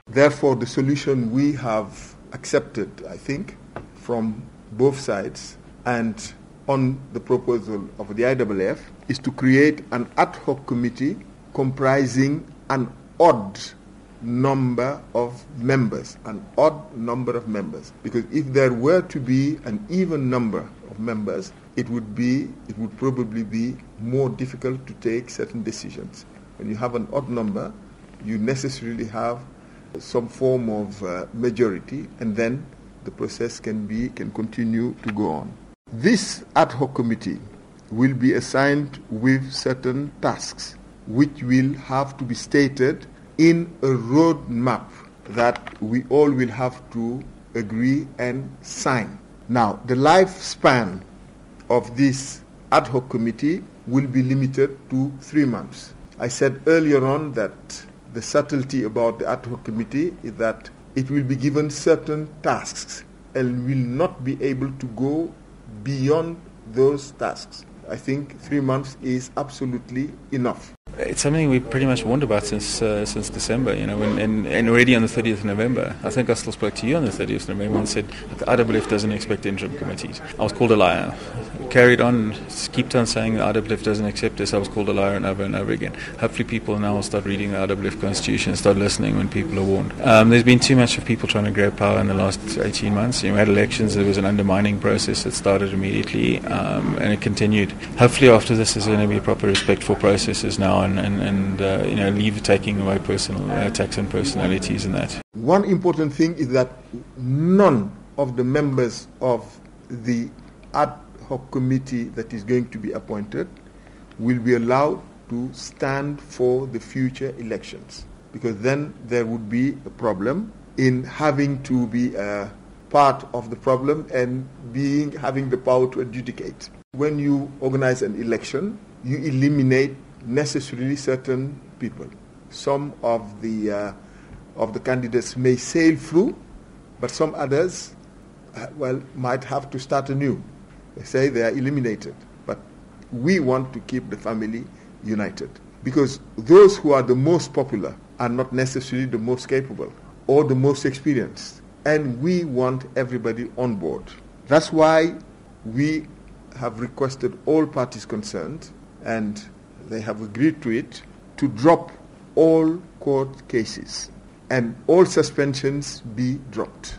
Therefore, the solution we have accepted, I think, from both sides and on the proposal of the IAAF is to create an ad hoc committee comprising an odd number of members, because if there were to be an even number of members, it would probably be more difficult to take certain decisions. When you have an odd number, you necessarily have some form of majority, and then the process can continue to go on. This ad hoc committee will be assigned with certain tasks which will have to be stated in a roadmap that we all will have to agree and sign. Now, the lifespan of this ad hoc committee will be limited to 3 months. I said earlier on that the subtlety about the ad hoc committee is that it will be given certain tasks and will not be able to go beyond those tasks. I think 3 months is absolutely enough. It's something we pretty much warned about since December, and already on the 30th of November. I think I still spoke to you on the 30th of November and said the IAAF doesn't expect interim committees. I was called a liar. Carried on, kept on saying the IAAF doesn't accept this. I was called a liar and over again. Hopefully people now will start reading the IAAF constitution and start listening when people are warned. There's been too much of people trying to grab power in the last 18 months. We had elections, there was an undermining process that started immediately and it continued. Hopefully after this there's going to be proper respect for processes now and leave taking away personal attacks on personalities and that. One important thing is that none of the members of the ad hoc committee that is going to be appointed will be allowed to stand for the future elections, because then there would be a problem in having to be a part of the problem and having the power to adjudicate. When you organize an election, you eliminate necessarily certain people. Some of the candidates may sail through, but some others, might have to start anew. They say they are eliminated, but we want to keep the family united, because those who are the most popular are not necessarily the most capable or the most experienced, and we want everybody on board. That's why we have requested all parties concerned, and they have agreed to it, to drop all court cases and all suspensions be dropped,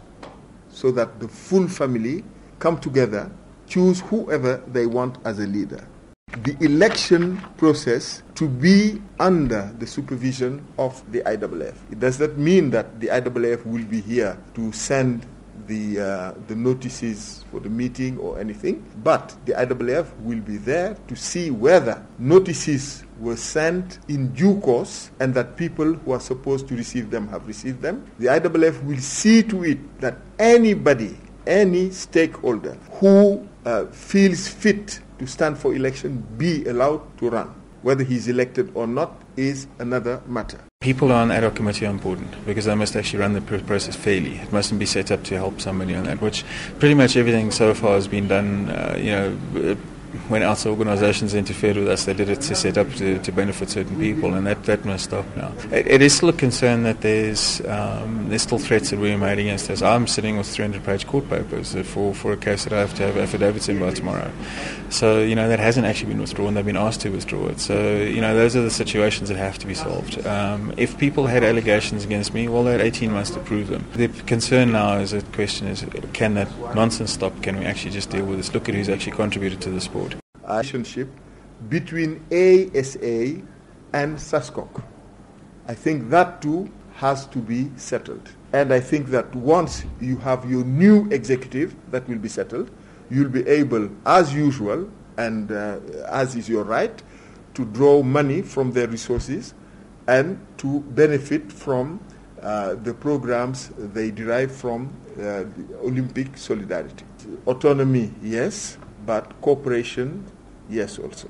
so that the full family come together, choose whoever they want as a leader. The election process to be under the supervision of the IAAF. It does not mean that the IAAF will be here to send the notices for the meeting or anything, but the IAAF will be there to see whether notices were sent in due course and that people who are supposed to receive them have received them. The IAAF will see to it that any stakeholder who feels fit to stand for election be allowed to run. Whether he's elected or not is another matter. People on ad hoc committee are important because they must actually run the process fairly. It mustn't be set up to help somebody on that, which pretty much everything so far has been done, when outside organisations interfered with us, they did it to set up to benefit certain people, and that must stop now. It is still a concern that there's still threats that we're made against us. I'm sitting with 300-page court papers for a case that I have to have affidavits in by tomorrow. So, that hasn't actually been withdrawn. They've been asked to withdraw it. So, those are the situations that have to be solved. If people had allegations against me, well, they had 18 months to prove them. The concern now is, the question is, can that nonsense stop? Can we actually just deal with this? Look at who's actually contributed to the sport. Relationship between ASA and SASCOC. I think that too has to be settled. And I think that once you have your new executive, that will be settled. You'll be able, as usual, and as is your right, to draw money from their resources and to benefit from the programs they derive from the Olympic solidarity. Autonomy, yes, but cooperation, yes also.